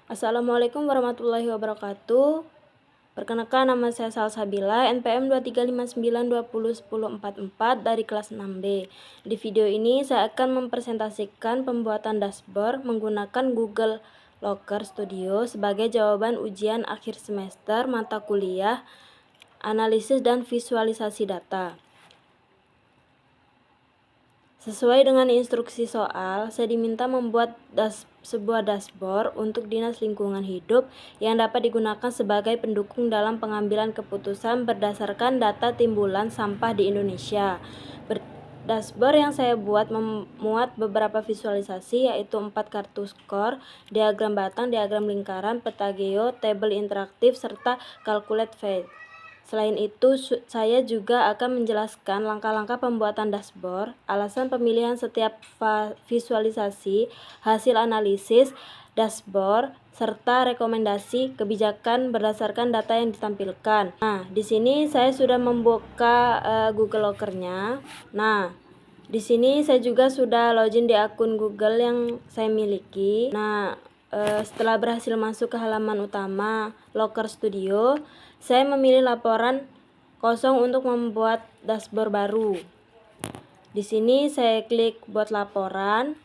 Assalamualaikum warahmatullahi wabarakatuh. Perkenalkan, nama saya Salsabila, NPM 2359201044 dari kelas 6B. Di video ini saya akan mempresentasikan pembuatan dashboard menggunakan Google Locker Studio sebagai jawaban ujian akhir semester mata kuliah analisis dan visualisasi data. Sesuai dengan instruksi soal, saya diminta membuat sebuah dashboard untuk Dinas Lingkungan Hidup yang dapat digunakan sebagai pendukung dalam pengambilan keputusan berdasarkan data timbulan sampah di Indonesia. Dashboard yang saya buat memuat beberapa visualisasi, yaitu 4 kartu skor, diagram batang, diagram lingkaran, peta geo, tabel interaktif, serta calculate phase. Selain itu, saya juga akan menjelaskan langkah-langkah pembuatan dashboard, alasan pemilihan setiap visualisasi, hasil analisis dashboard, serta rekomendasi kebijakan berdasarkan data yang ditampilkan. Nah, di sini saya sudah membuka Google Locker-nya. Nah, di sini saya juga sudah login di akun Google yang saya miliki. Nah, setelah berhasil masuk ke halaman utama Locker Studio, saya memilih laporan kosong untuk membuat dashboard baru. Di sini saya klik buat laporan.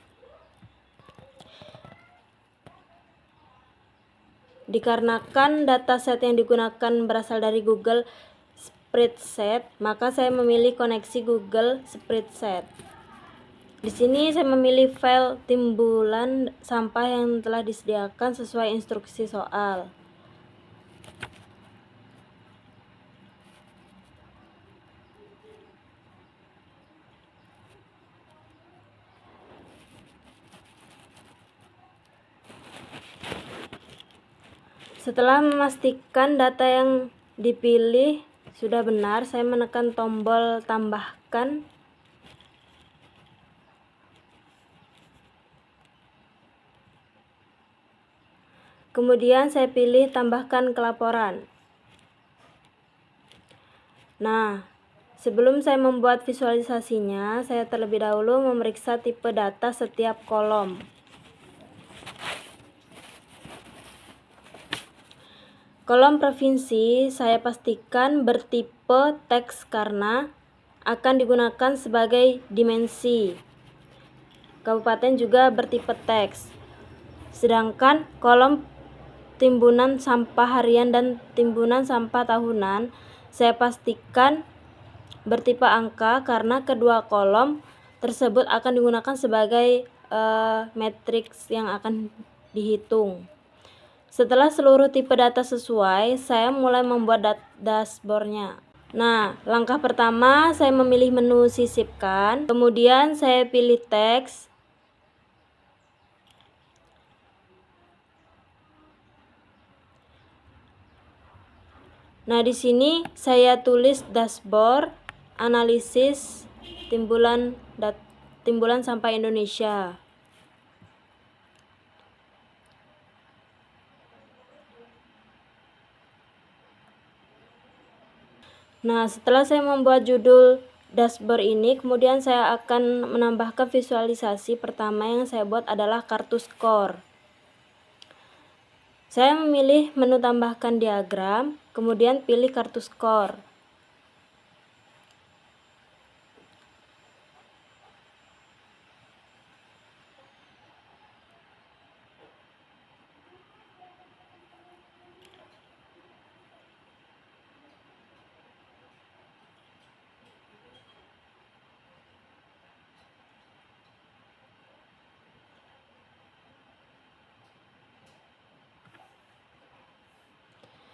Dikarenakan dataset yang digunakan berasal dari Google Spreadsheet, maka saya memilih koneksi Google Spreadsheet. Di sini saya memilih file timbulan sampah yang telah disediakan sesuai instruksi soal. Setelah memastikan data yang dipilih sudah benar, saya menekan tombol tambahkan. Kemudian saya pilih tambahkan ke laporan. Nah, sebelum saya membuat visualisasinya, saya terlebih dahulu memeriksa tipe data setiap kolom. Kolom provinsi saya pastikan bertipe teks karena akan digunakan sebagai dimensi. Kabupaten juga bertipe teks. Sedangkan kolom timbunan sampah harian dan timbunan sampah tahunan saya pastikan bertipe angka karena kedua kolom tersebut akan digunakan sebagai matriks yang akan dihitung. Setelah seluruh tipe data sesuai, saya mulai membuat dashboardnya. Nah, langkah pertama saya memilih menu sisipkan, kemudian saya pilih teks. Nah, di sini saya tulis dashboard analisis timbulan sampah Indonesia. Nah, setelah saya membuat judul dashboard ini, kemudian saya akan menambahkan visualisasi pertama yang saya buat adalah kartu skor. Saya memilih menu tambahkan diagram, kemudian pilih kartu skor.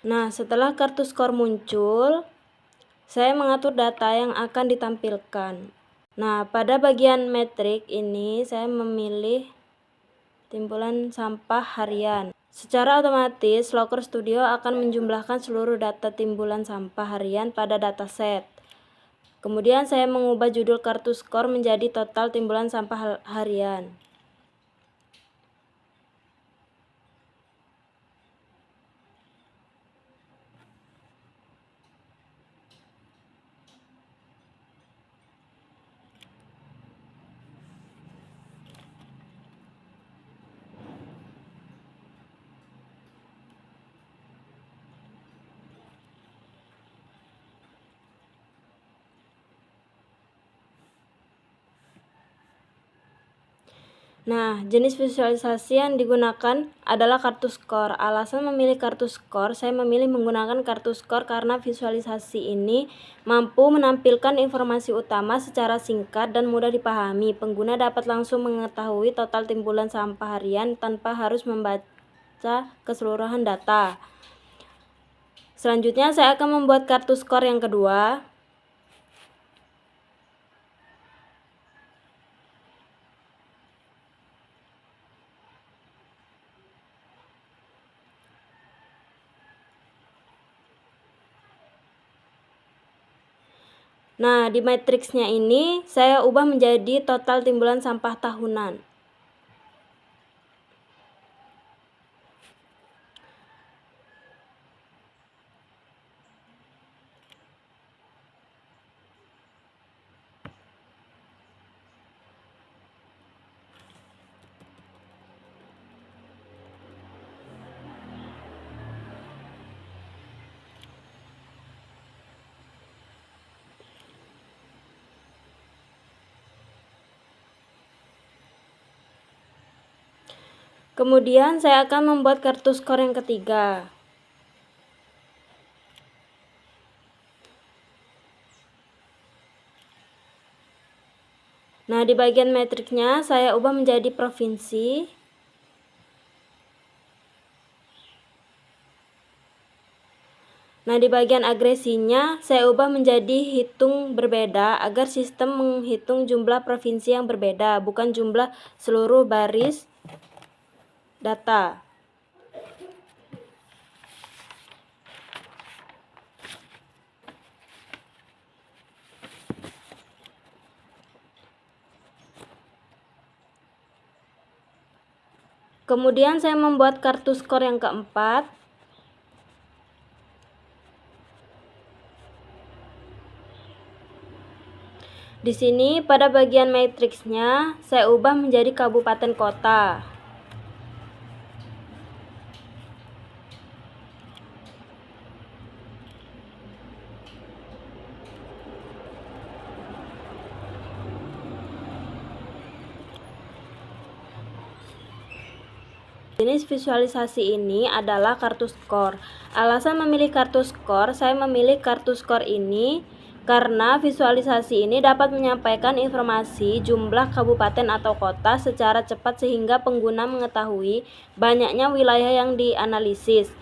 Nah, setelah kartu skor muncul, saya mengatur data yang akan ditampilkan. Nah, pada bagian metrik ini saya memilih timbulan sampah harian. Secara otomatis, Locker Studio akan menjumlahkan seluruh data timbulan sampah harian pada dataset. Kemudian saya mengubah judul kartu skor menjadi total timbulan sampah harian. Nah, jenis visualisasi yang digunakan adalah kartu skor. Alasan memilih kartu skor, saya memilih menggunakan kartu skor karena visualisasi ini mampu menampilkan informasi utama secara singkat dan mudah dipahami. Pengguna dapat langsung mengetahui total timbulan sampah harian tanpa harus membaca keseluruhan data. Selanjutnya, saya akan membuat kartu skor yang kedua. Nah, di matriksnya ini saya ubah menjadi total timbulan sampah tahunan. Kemudian saya akan membuat kartu skor yang ketiga. Nah, di bagian matriknya saya ubah menjadi provinsi. Nah, di bagian agresinya saya ubah menjadi hitung berbeda agar sistem menghitung jumlah provinsi yang berbeda, bukan jumlah seluruh baris data. Kemudian saya membuat kartu skor yang keempat. Di sini pada bagian matriksnya saya ubah menjadi kabupaten kota. Jenis visualisasi ini adalah kartu skor. Alasan memilih kartu skor, saya memilih kartu skor ini karena visualisasi ini dapat menyampaikan informasi jumlah kabupaten atau kota secara cepat sehingga pengguna mengetahui banyaknya wilayah yang dianalisis.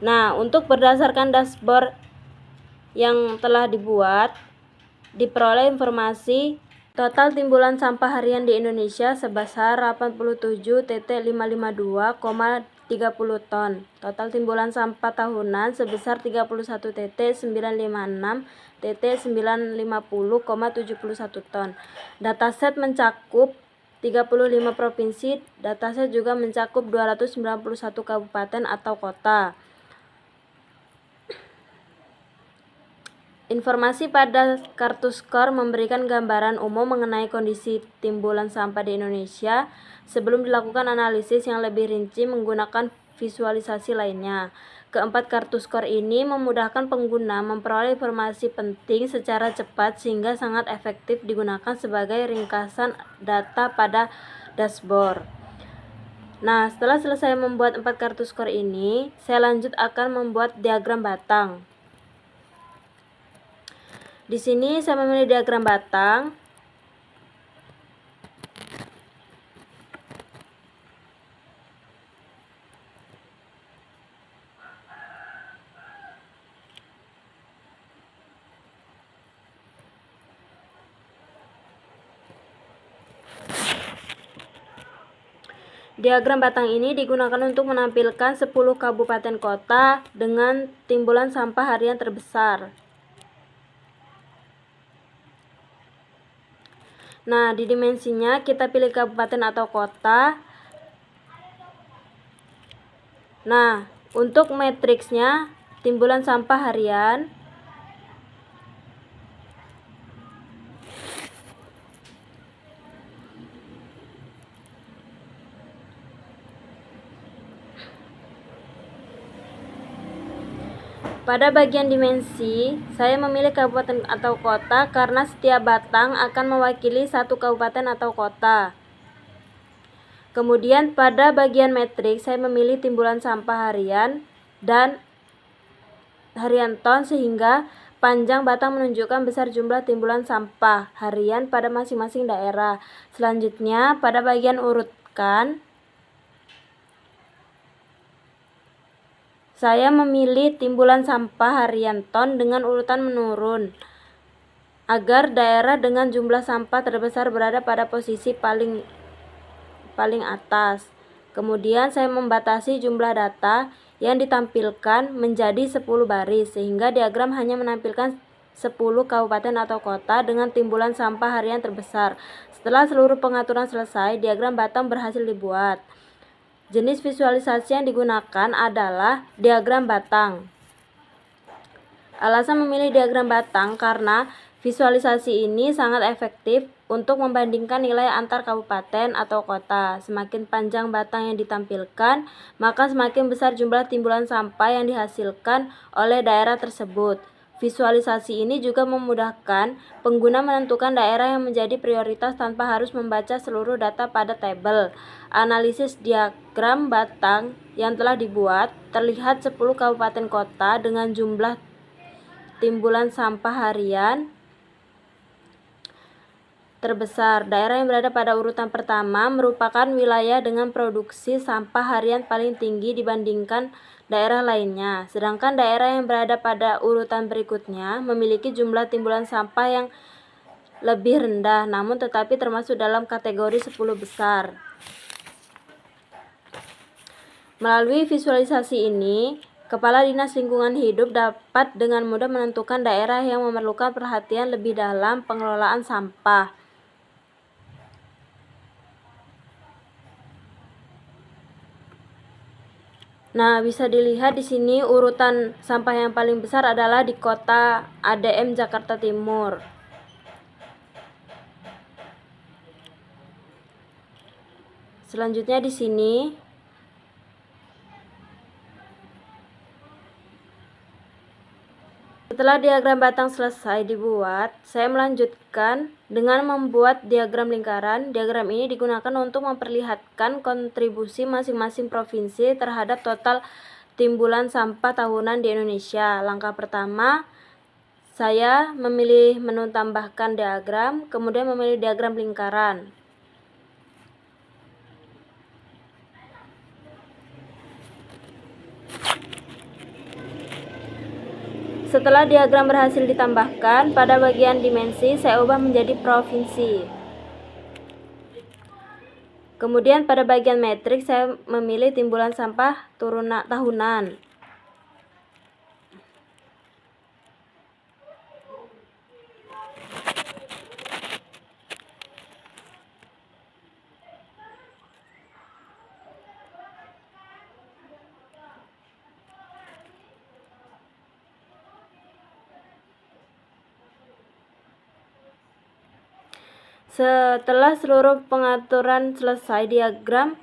Nah, untuk berdasarkan dashboard yang telah dibuat, diperoleh informasi total timbulan sampah harian di Indonesia sebesar 87,552,30 ton. Total timbulan sampah tahunan sebesar 31,956,950,71 ton. Dataset mencakup 35 provinsi, dataset juga mencakup 291 kabupaten atau kota. Informasi pada kartu skor memberikan gambaran umum mengenai kondisi timbulan sampah di Indonesia sebelum dilakukan analisis yang lebih rinci menggunakan visualisasi lainnya. Keempat kartu skor ini memudahkan pengguna memperoleh informasi penting secara cepat sehingga sangat efektif digunakan sebagai ringkasan data pada dashboard. Nah, setelah selesai membuat 4 kartu skor ini, saya lanjut akan membuat diagram batang. Di sini saya memilih diagram batang. Diagram batang ini digunakan untuk menampilkan 10 kabupaten kota dengan timbulan sampah harian terbesar. Nah, di dimensinya kita pilih kabupaten atau kota. Nah, untuk matriksnya timbulan sampah harian. Pada bagian dimensi, saya memilih kabupaten atau kota karena setiap batang akan mewakili satu kabupaten atau kota. Kemudian pada bagian matriks saya memilih timbulan sampah harian dan harian ton sehingga panjang batang menunjukkan besar jumlah timbulan sampah harian pada masing-masing daerah. Selanjutnya pada bagian urutkan saya memilih timbulan sampah harian ton dengan urutan menurun agar daerah dengan jumlah sampah terbesar berada pada posisi paling atas. Kemudian saya membatasi jumlah data yang ditampilkan menjadi 10 baris sehingga diagram hanya menampilkan 10 kabupaten atau kota dengan timbulan sampah harian terbesar. Setelah seluruh pengaturan selesai, diagram batang berhasil dibuat. Jenis visualisasi yang digunakan adalah diagram batang. Alasan memilih diagram batang karena visualisasi ini sangat efektif untuk membandingkan nilai antar kabupaten atau kota. Semakin panjang batang yang ditampilkan, maka semakin besar jumlah timbulan sampah yang dihasilkan oleh daerah tersebut. Visualisasi ini juga memudahkan pengguna menentukan daerah yang menjadi prioritas tanpa harus membaca seluruh data pada tabel. Analisis diagram batang yang telah dibuat, terlihat 10 kabupaten kota dengan jumlah timbulan sampah harian terbesar. Daerah yang berada pada urutan pertama merupakan wilayah dengan produksi sampah harian paling tinggi dibandingkan daerah lainnya. Sedangkan daerah yang berada pada urutan berikutnya memiliki jumlah timbulan sampah yang lebih rendah, namun tetapi termasuk dalam kategori 10 besar. Melalui visualisasi ini, Kepala Dinas Lingkungan Hidup dapat dengan mudah menentukan daerah yang memerlukan perhatian lebih dalam pengelolaan sampah. Nah, bisa dilihat di sini urutan sampah yang paling besar adalah di kota ADM Jakarta Timur. Selanjutnya di sini setelah diagram batang selesai dibuat, saya melanjutkan dengan membuat diagram lingkaran. Diagram ini digunakan untuk memperlihatkan kontribusi masing-masing provinsi terhadap total timbulan sampah tahunan di Indonesia. Langkah pertama, saya memilih menu tambahkan diagram, kemudian memilih diagram lingkaran. Setelah diagram berhasil ditambahkan, pada bagian dimensi saya ubah menjadi provinsi. Kemudian pada bagian matriks saya memilih timbulan sampah tahunan. Setelah seluruh pengaturan selesai, diagram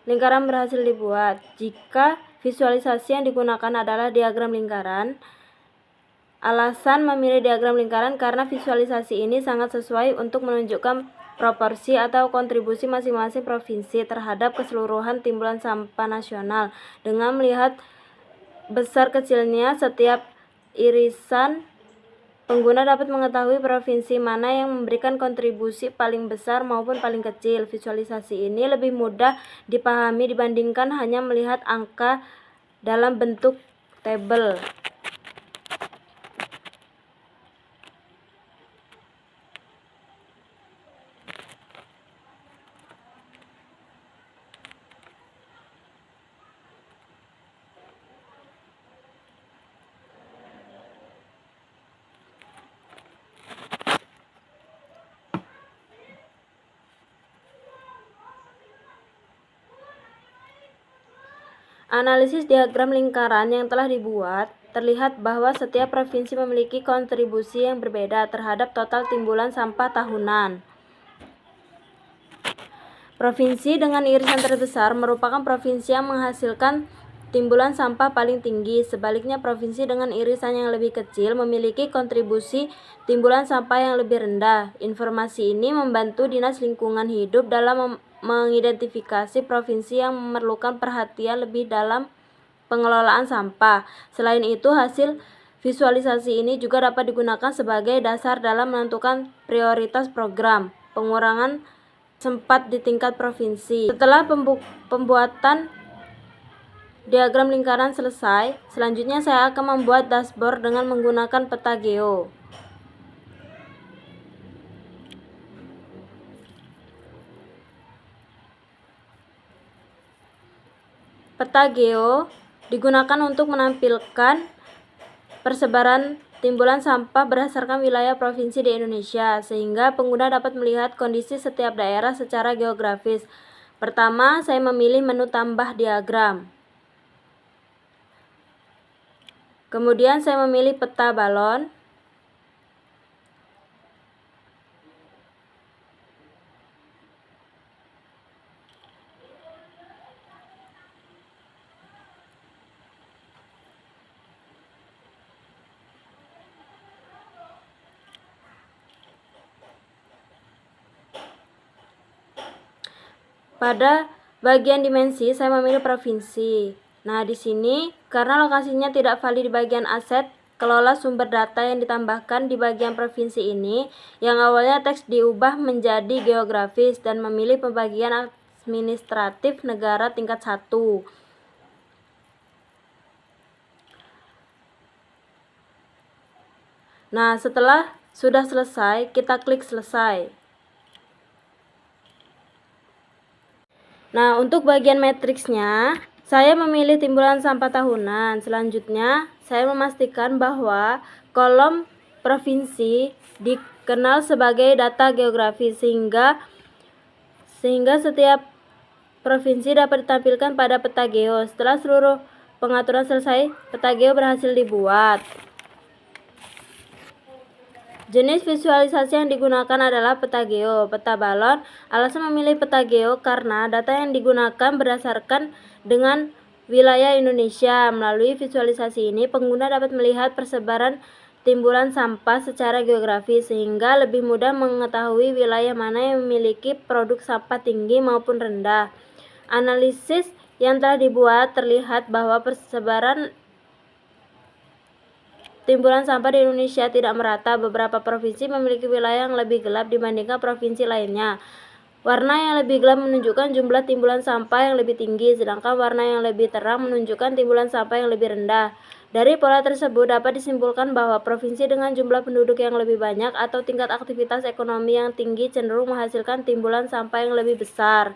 lingkaran berhasil dibuat. Jika visualisasi yang digunakan adalah diagram lingkaran, alasan memilih diagram lingkaran karena visualisasi ini sangat sesuai untuk menunjukkan proporsi atau kontribusi masing-masing provinsi terhadap keseluruhan timbulan sampah nasional. Dengan melihat besar kecilnya setiap irisan, pengguna dapat mengetahui provinsi mana yang memberikan kontribusi paling besar maupun paling kecil. Visualisasi ini lebih mudah dipahami dibandingkan hanya melihat angka dalam bentuk tabel. Analisis diagram lingkaran yang telah dibuat, terlihat bahwa setiap provinsi memiliki kontribusi yang berbeda terhadap total timbulan sampah tahunan. Provinsi dengan irisan terbesar merupakan provinsi yang menghasilkan timbulan sampah paling tinggi. Sebaliknya, provinsi dengan irisan yang lebih kecil memiliki kontribusi timbulan sampah yang lebih rendah. Informasi ini membantu Dinas Lingkungan Hidup dalam mengidentifikasi provinsi yang memerlukan perhatian lebih dalam pengelolaan sampah. Selain itu, hasil visualisasi ini juga dapat digunakan sebagai dasar dalam menentukan prioritas program pengurangan sampah di tingkat provinsi. Setelah pembuatan diagram lingkaran selesai, selanjutnya saya akan membuat dashboard dengan menggunakan peta geo. Peta geo digunakan untuk menampilkan persebaran timbulan sampah berdasarkan wilayah provinsi di Indonesia, sehingga pengguna dapat melihat kondisi setiap daerah secara geografis. Pertama, saya memilih menu tambah diagram. Kemudian saya memilih peta balon. Pada bagian dimensi, saya memilih provinsi. Nah, di sini, karena lokasinya tidak valid di bagian aset, kelola sumber data yang ditambahkan di bagian provinsi ini, yang awalnya teks diubah menjadi geografis dan memilih pembagian administratif negara tingkat 1. Nah, setelah sudah selesai, kita klik selesai. Nah, untuk bagian matriksnya, saya memilih timbulan sampah tahunan. Selanjutnya, saya memastikan bahwa kolom provinsi dikenal sebagai data geografis sehingga setiap provinsi dapat ditampilkan pada peta geo. Setelah seluruh pengaturan selesai, peta geo berhasil dibuat. Jenis visualisasi yang digunakan adalah peta geo, peta balon. Alasan memilih peta geo karena data yang digunakan berdasarkan dengan wilayah Indonesia. Melalui visualisasi ini, pengguna dapat melihat persebaran timbulan sampah secara geografis sehingga lebih mudah mengetahui wilayah mana yang memiliki produk sampah tinggi maupun rendah. Analisis yang telah dibuat terlihat bahwa persebaran timbulan sampah di Indonesia tidak merata. Beberapa provinsi memiliki wilayah yang lebih gelap dibandingkan provinsi lainnya. Warna yang lebih gelap menunjukkan jumlah timbulan sampah yang lebih tinggi, sedangkan warna yang lebih terang menunjukkan timbulan sampah yang lebih rendah. Dari pola tersebut dapat disimpulkan bahwa provinsi dengan jumlah penduduk yang lebih banyak atau tingkat aktivitas ekonomi yang tinggi cenderung menghasilkan timbulan sampah yang lebih besar.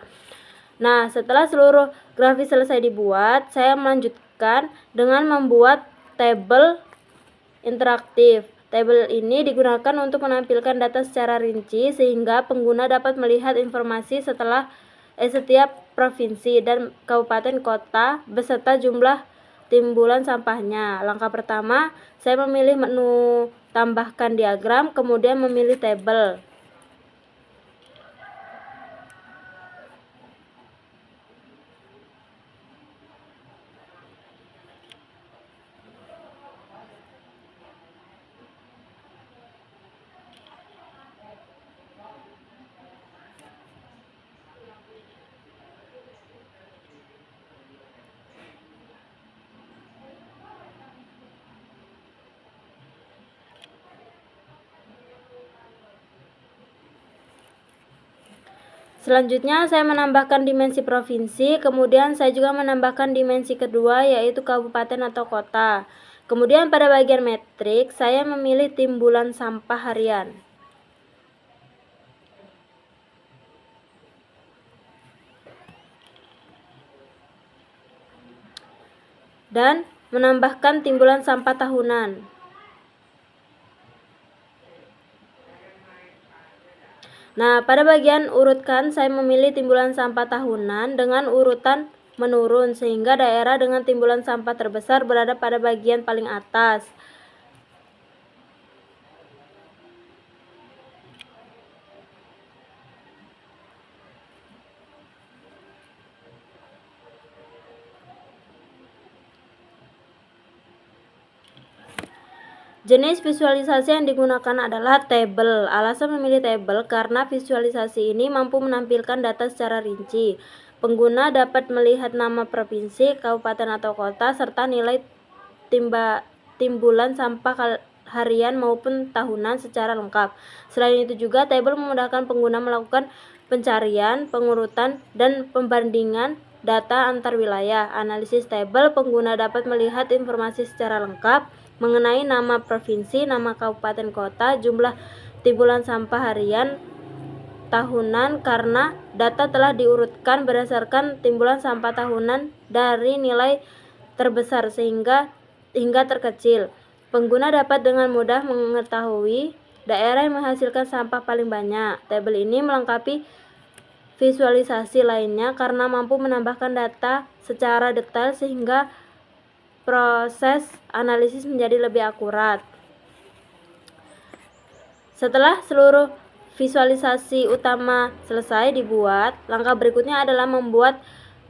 Nah, setelah seluruh grafis selesai dibuat, saya melanjutkan dengan membuat tabel interaktif. Tabel ini digunakan untuk menampilkan data secara rinci sehingga pengguna dapat melihat informasi setiap provinsi dan kabupaten kota beserta jumlah timbulan sampahnya. Langkah pertama, saya memilih menu tambahkan diagram, kemudian memilih tabel. Selanjutnya saya menambahkan dimensi provinsi, kemudian saya juga menambahkan dimensi kedua yaitu kabupaten atau kota. Kemudian pada bagian metrik saya memilih timbulan sampah harian. Dan menambahkan timbulan sampah tahunan. Nah, pada bagian urutkan saya memilih timbulan sampah tahunan dengan urutan menurun sehingga daerah dengan timbulan sampah terbesar berada pada bagian paling atas. Jenis visualisasi yang digunakan adalah tabel. Alasan memilih tabel karena visualisasi ini mampu menampilkan data secara rinci. Pengguna dapat melihat nama provinsi, kabupaten atau kota, serta nilai timbulan sampah harian maupun tahunan secara lengkap. Selain itu juga, tabel memudahkan pengguna melakukan pencarian, pengurutan, dan pembandingan data antar wilayah. Analisis tabel, pengguna dapat melihat informasi secara lengkap mengenai nama provinsi, nama kabupaten kota, jumlah timbulan sampah harian, tahunan karena data telah diurutkan berdasarkan timbulan sampah tahunan dari nilai terbesar hingga terkecil. Pengguna dapat dengan mudah mengetahui daerah yang menghasilkan sampah paling banyak. Tabel ini melengkapi visualisasi lainnya karena mampu menambahkan data secara detail sehingga proses analisis menjadi lebih akurat. Setelah seluruh visualisasi utama selesai dibuat, langkah berikutnya adalah membuat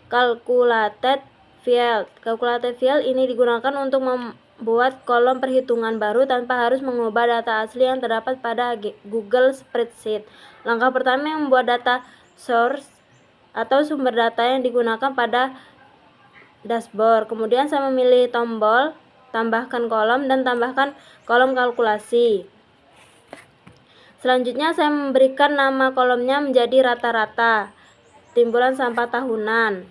calculated field. Calculated field ini digunakan untuk membuat kolom perhitungan baru tanpa harus mengubah data asli yang terdapat pada Google Spreadsheet. Langkah pertama yang membuat data source atau sumber data yang digunakan pada dashboard. Kemudian saya memilih tombol tambahkan kolom dan tambahkan kolom kalkulasi. Selanjutnya saya memberikan nama kolomnya menjadi rata-rata timbulan sampah tahunan.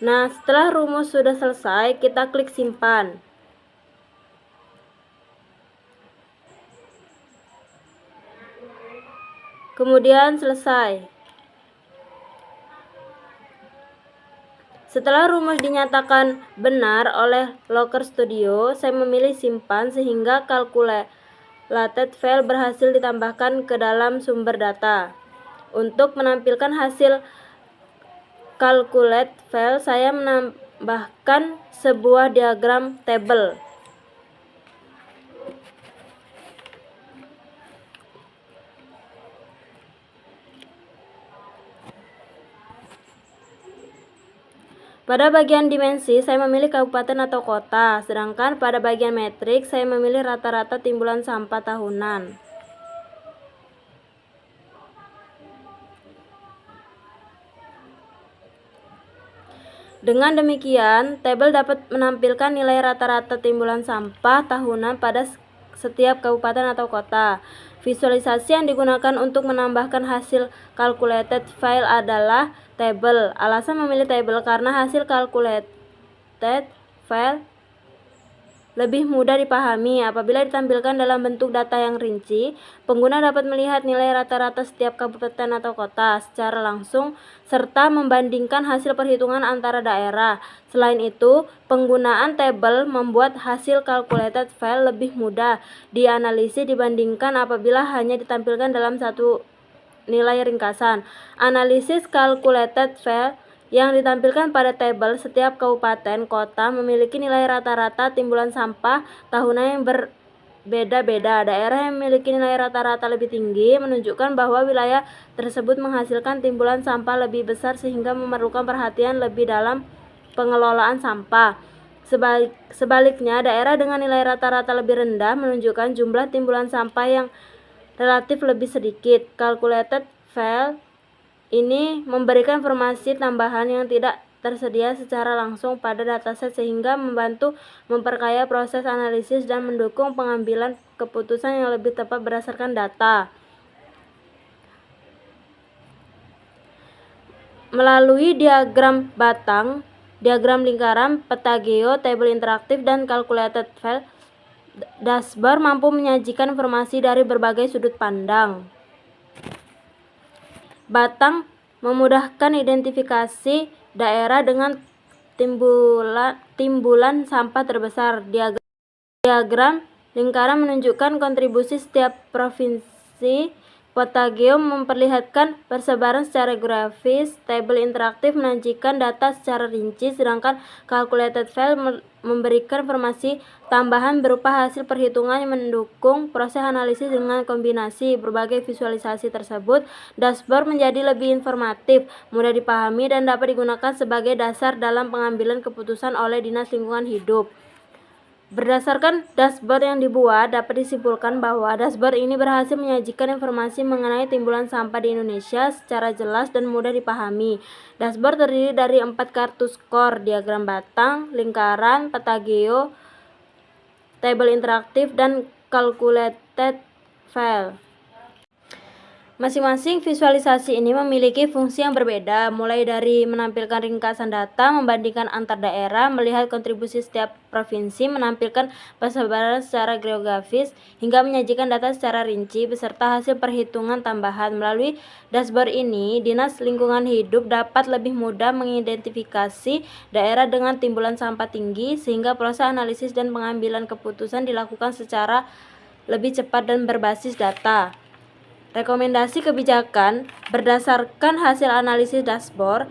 Nah, setelah rumus sudah selesai, kita klik simpan. Kemudian selesai. Setelah rumus dinyatakan benar oleh Looker Studio, saya memilih simpan sehingga calculated file berhasil ditambahkan ke dalam sumber data. Untuk menampilkan hasil calculate file, saya menambahkan sebuah diagram tabel. Pada bagian dimensi, saya memilih kabupaten atau kota, sedangkan pada bagian metrik, saya memilih rata-rata timbulan sampah tahunan. Dengan demikian, tabel dapat menampilkan nilai rata-rata timbulan sampah tahunan pada setiap kabupaten atau kota. Visualisasi yang digunakan untuk menambahkan hasil calculated file adalah tabel. Alasan memilih tabel karena hasil calculated file lebih mudah dipahami. Apabila ditampilkan dalam bentuk data yang rinci, pengguna dapat melihat nilai rata-rata setiap kabupaten atau kota secara langsung serta membandingkan hasil perhitungan antara daerah. Selain itu, penggunaan tabel membuat hasil calculated file lebih mudah dianalisis dibandingkan apabila hanya ditampilkan dalam satu nilai ringkasan. Analisis calculated file yang ditampilkan pada tabel setiap kabupaten kota memiliki nilai rata-rata timbulan sampah tahunan yang berbeda-beda. Daerah yang memiliki nilai rata-rata lebih tinggi menunjukkan bahwa wilayah tersebut menghasilkan timbulan sampah lebih besar sehingga memerlukan perhatian lebih dalam pengelolaan sampah. Sebaliknya, daerah dengan nilai rata-rata lebih rendah menunjukkan jumlah timbulan sampah yang relatif lebih sedikit. Calculated file ini memberikan informasi tambahan yang tidak tersedia secara langsung pada dataset sehingga membantu memperkaya proses analisis dan mendukung pengambilan keputusan yang lebih tepat berdasarkan data. Melalui diagram batang, diagram lingkaran, peta geo, tabel interaktif, dan calculated file, dashboard mampu menyajikan informasi dari berbagai sudut pandang. Batang memudahkan identifikasi daerah dengan timbulan sampah terbesar. Diagram lingkaran menunjukkan kontribusi setiap provinsi. Peta geo memperlihatkan persebaran secara grafis. Tabel interaktif menyajikan data secara rinci, sedangkan calculated file memberikan informasi tambahan berupa hasil perhitungan yang mendukung proses analisis. Dengan kombinasi berbagai visualisasi tersebut, dashboard menjadi lebih informatif, mudah dipahami, dan dapat digunakan sebagai dasar dalam pengambilan keputusan oleh Dinas Lingkungan Hidup. Berdasarkan dashboard yang dibuat, dapat disimpulkan bahwa dashboard ini berhasil menyajikan informasi mengenai timbulan sampah di Indonesia secara jelas dan mudah dipahami. Dashboard terdiri dari 4 kartu skor, diagram batang, lingkaran, peta geo, tabel interaktif, dan calculated file. Masing-masing visualisasi ini memiliki fungsi yang berbeda, mulai dari menampilkan ringkasan data, membandingkan antar daerah, melihat kontribusi setiap provinsi, menampilkan persebaran secara geografis, hingga menyajikan data secara rinci beserta hasil perhitungan tambahan. Melalui dashboard ini, Dinas Lingkungan Hidup dapat lebih mudah mengidentifikasi daerah dengan timbulan sampah tinggi, sehingga proses analisis dan pengambilan keputusan dilakukan secara lebih cepat dan berbasis data. Rekomendasi kebijakan berdasarkan hasil analisis dashboard.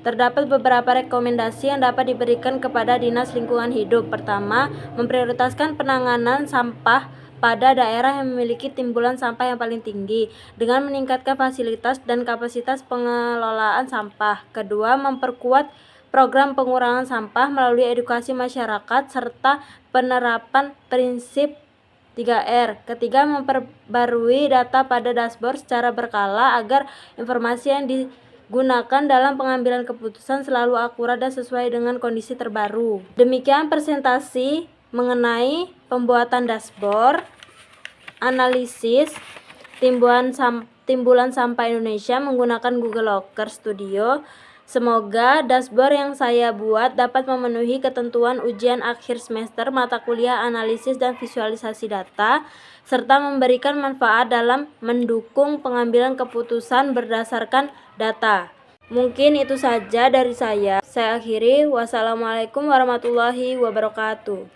Terdapat beberapa rekomendasi yang dapat diberikan kepada Dinas Lingkungan Hidup. Pertama, memprioritaskan penanganan sampah pada daerah yang memiliki timbulan sampah yang paling tinggi dengan meningkatkan fasilitas dan kapasitas pengelolaan sampah. Kedua, memperkuat program pengurangan sampah melalui edukasi masyarakat serta penerapan prinsip 3R. Ketiga, memperbarui data pada dashboard secara berkala agar informasi yang digunakan dalam pengambilan keputusan selalu akurat dan sesuai dengan kondisi terbaru. Demikian presentasi mengenai pembuatan dashboard, analisis timbulan sampah Indonesia menggunakan Google Locker Studio. Semoga dashboard yang saya buat dapat memenuhi ketentuan ujian akhir semester mata kuliah analisis dan visualisasi data, serta memberikan manfaat dalam mendukung pengambilan keputusan berdasarkan data. Mungkin itu saja dari saya. Saya akhiri. Wassalamualaikum warahmatullahi wabarakatuh.